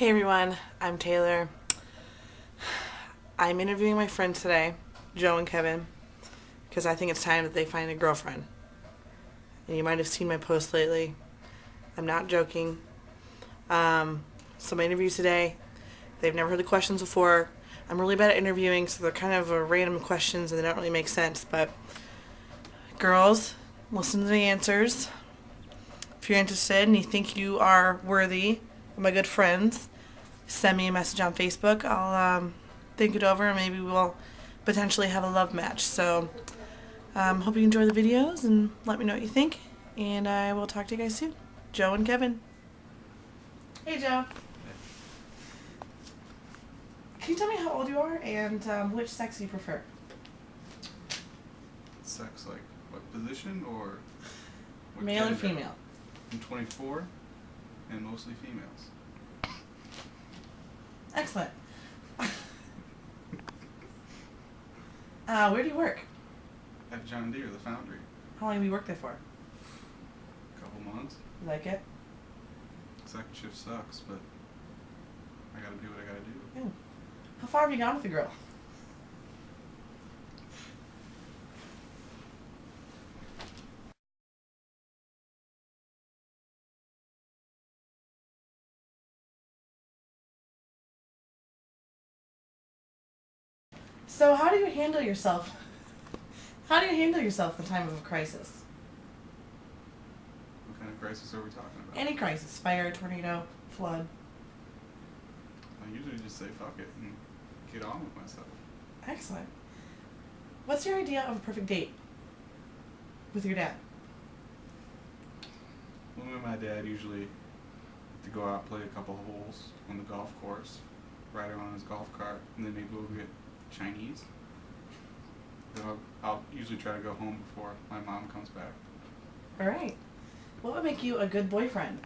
Hey everyone, I'm Taylor. I'm interviewing my friends today, Joe and Kevin, because I think it's time that they find a girlfriend. And you might have seen my post lately. I'm not joking. So my interviews today, they've never heard the questions before. I'm really bad at interviewing, so they're kind of random questions and they don't really make sense. But girls, listen to the answers. If you're interested and you think you are worthy of my good friends, send me a message on Facebook. I'll think it over and maybe we'll potentially have a love match. So hope you enjoy the videos and let me know what you think. And I will talk to you guys soon. Joe and Kevin. Hey Joe. Can you tell me how old you are and which sex you prefer? Sex, like what position or what Male gender? or female? I'm 24 and mostly females. Excellent. Where do you work? At John Deere, the foundry. How long have you worked there for? A couple months. You like it? Second shift sucks, but I gotta do what I gotta do. Ew. How far have you gone with the girl? So how do you handle yourself? How do you handle yourself in time of a crisis? What kind of crisis are we talking about? Any crisis, fire, tornado, flood. I usually just say fuck it and get on with myself. Excellent. What's your idea of a perfect date with your dad? Well, me and my dad usually to go out, play a couple holes on the golf course, ride around on his golf cart, and then maybe we'll get Chinese. Then I'll usually try to go home before my mom comes back. All right. What would make you a good boyfriend?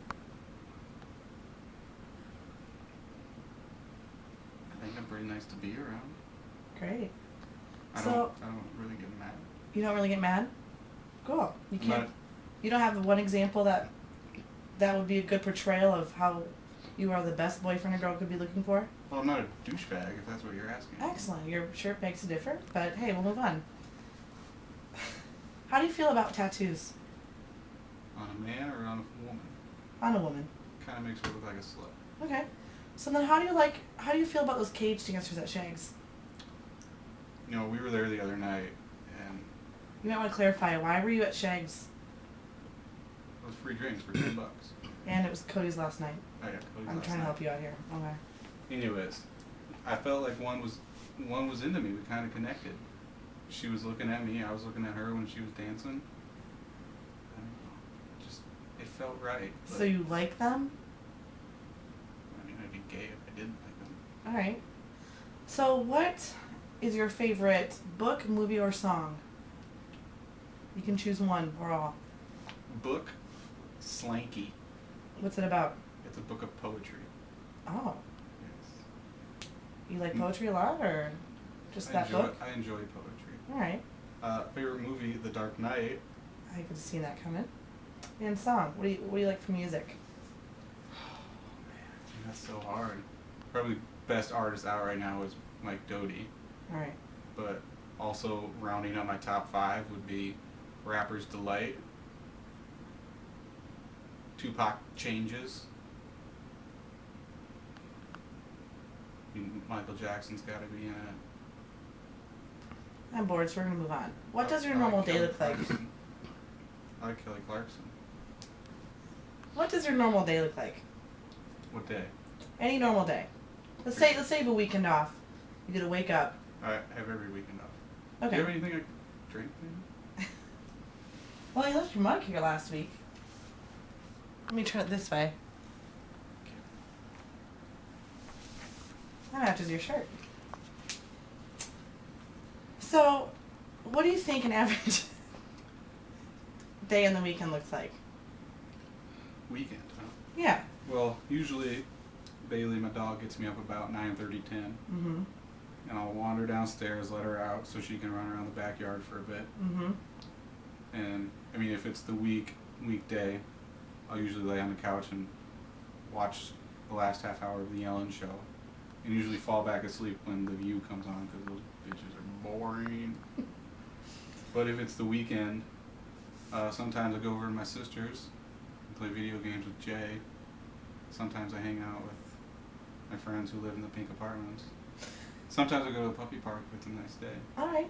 I think I'm pretty nice to be around. Great. I So- don't really get mad. You don't really get mad? Cool. You I'm not- can't. You don't have one example that would be a good portrayal of how you are the best boyfriend a girl could be looking for? Well, I'm not a douchebag, if that's what you're asking. Excellent. Your shirt makes a difference, but hey, we'll move on. How do you feel about tattoos On a man or on a woman? on a woman? Kind of makes her look like a slut. Okay. So then how do you feel about those cage dancers at Shag's? You know, we were there the other night, and You might want to clarify, why were you at Shag's? it was free drinks for $10. And it was Cody's last night. Oh, yeah, Cody's I'm last trying to night. help you out here. Okay. Anyways, I felt like one was into me. We kind of connected. She was looking at me. I was looking at her when she was dancing. I don't know. Just it felt right. So you like them? I mean, I'd be gay if I didn't like them. All right. So what is your favorite book, movie, or song? You can choose one or all. Book, Slanky. What's it about? It's a book of poetry. Oh, Yes. you like poetry a lot, or just that book? I enjoy poetry. All right. Favorite movie, The Dark Knight. I could have seen that coming. And song. What do you like for music? That's so hard. Probably best artist out right now is Mike Doty, All right. but also rounding up my top 5 would be Rapper's Delight, Tupac Changes, I mean, Michael Jackson's got to be in it. I'm bored, so we're gonna move on. What does your I like normal day Kelly look like? Clarkson. I like Kelly Clarkson. What does your normal day look like? What day? Any normal day. Let's say you have a weekend off. You get to wake up. I have every weekend off. Okay. Do you have anything I drink? Maybe? Well, you left your mug here last week. Let me turn it this way. That matches your shirt. So, what do you think an average day in the weekend looks like? Weekend, huh? Yeah. Well, usually Bailey, my dog, gets me up about 9:30, 10. Mm-hmm. And I'll wander downstairs, let her out so she can run around the backyard for a bit. Mm-hmm. And I mean, if it's the weekday, I'll usually lay on the couch and watch the last half hour of the Ellen show, and usually fall back asleep when The View comes on because those bitches are boring. But if it's the weekend, sometimes I go over to my sister's and play video games with Jay. Sometimes I hang out with my friends who live in the pink apartments. Sometimes I go to the puppy park if it's a nice day. All right.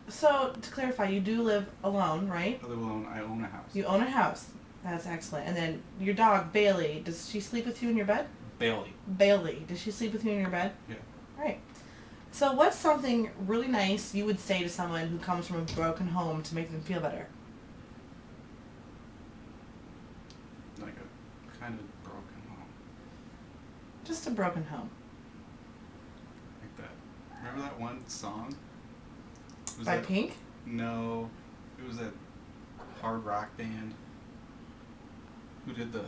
So, to clarify, you do live alone, right? I live alone. I own a house. You own a house. That's excellent. And then your dog, Bailey, does she sleep with you in your bed? Bailey. Does she sleep with you in your bed? Yeah. All right. So what's something really nice you would say to someone who comes from a broken home to make them feel better? Like a kind of broken home. Just a broken home. Like that. Remember that one song? Was By that, Pink? No. It was that hard rock band. Who did the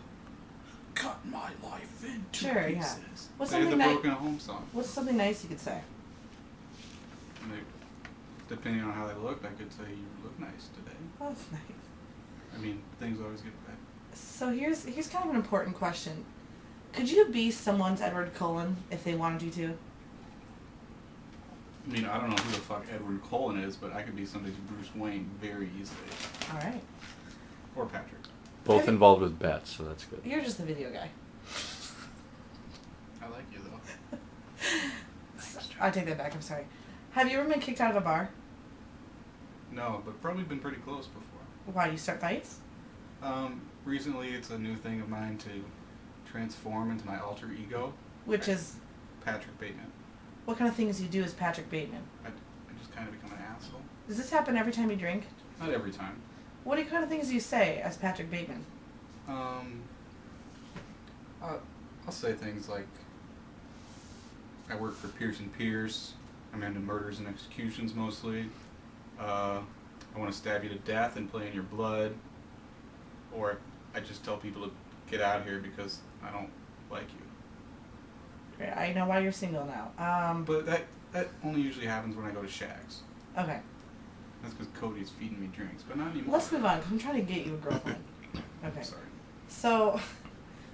cut my life into Sure, pieces? yeah. What's They had the something broken home song. What's something nice you could say? And depending on how they looked, I could say you look nice today. Oh, that's nice. I mean, things always get better. So here's kind of an important question. Could you be someone's Edward Cullen if they wanted you to? I mean, I don't know who the fuck Edward Cullen is, but I could be somebody's Bruce Wayne very easily. All right. Or Patrick. Both involved with bets, so that's good. You're just the video guy. I like you, though. I take that back. I'm sorry. Have you ever been kicked out of a bar? No, but probably been pretty close before. Why? You start fights? Recently it's a new thing of mine to transform into my alter ego. Which is, Patrick Bateman. what kind of things do you do as Patrick Bateman? I just kind of become an asshole. Does this happen every time you drink? Not every time. What kind of things do you say as Patrick Bateman? I'll say things like, I work for Pierce & Pierce. I'm into murders and executions mostly. I want to stab you to death and play in your blood. Or I just tell people to get out of here because I don't like you. Great. I know why you're single now. But that only usually happens when I go to Shag's. Okay. That's because Cody's feeding me drinks, but not anymore. Let's move on, 'cause I'm trying to get you a girlfriend. Okay. Sorry. So,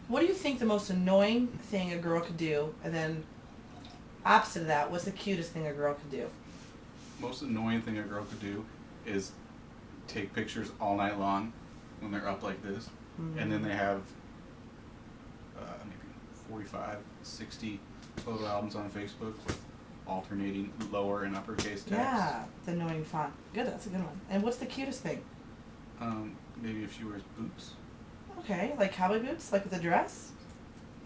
what do you think the most annoying thing a girl could do, and then opposite of that, what's the cutest thing a girl could do? Most annoying thing a girl could do is take pictures all night long when they're up like this, and then they have maybe 45, 60 photo albums on Facebook with alternating lower and uppercase text. Yeah, the annoying font. Good, that's a good one. And what's the cutest thing? Maybe if she wears boots. Okay, like cowboy boots, like with a dress?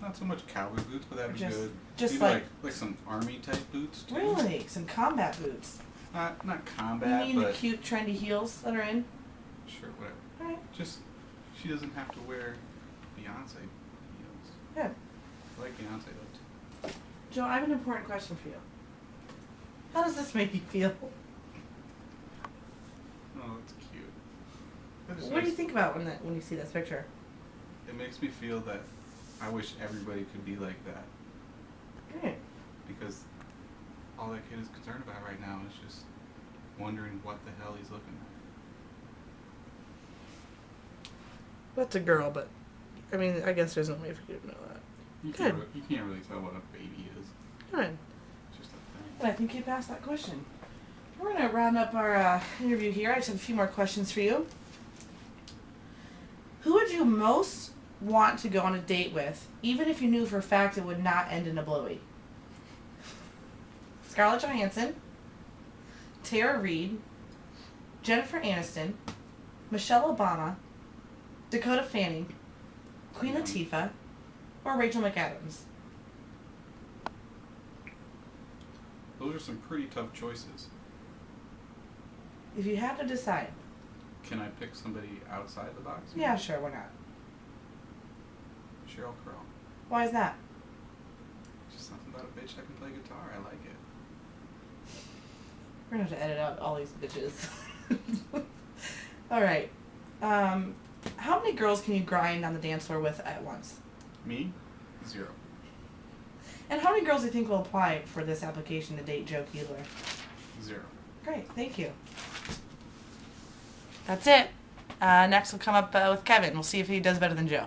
Not so much cowboy boots, but that'd be Just- good. just Maybe like some army type boots too. Really? Some combat boots. Not combat, You mean but the cute, trendy heels that are in? sure, whatever. Alright, Just she doesn't have to wear Beyonce heels. good. I like Beyonce though. Joe, I have an important question for you. How does this make you feel? Oh, that's cute. That just What do you makes- think about when you see this picture? It makes me feel that I wish everybody could be like that, Great. because all that kid is concerned about right now is just wondering what the hell he's looking at. That's a girl, but I mean, I guess there's no way for you to know that. You Good. can't really tell what a baby is. Good. It's just a thing. Well, I think you passed that question. We're going to round up our interview here. I just have a few more questions for you. Who would you most want to go on a date with, even if you knew for a fact it would not end in a blowy? Scarlett Johansson, Tara Reid, Jennifer Aniston, Michelle Obama, Dakota Fanning, Queen Latifah, or Rachel McAdams? Those are some pretty tough choices. If you had to decide. Can I pick somebody outside the box? Yeah, sure, why not? Sheryl Crow. Why is that? Just something about a bitch that can play guitar. I like it. We're gonna have to edit out all these bitches. Alright. How many girls can you grind on the dance floor with at once? Me? 0. And how many girls do you think will apply for this application to date Joe Keeler? 0. Great, thank you. That's it. Next we'll come up with Kevin. We'll see if he does better than Joe.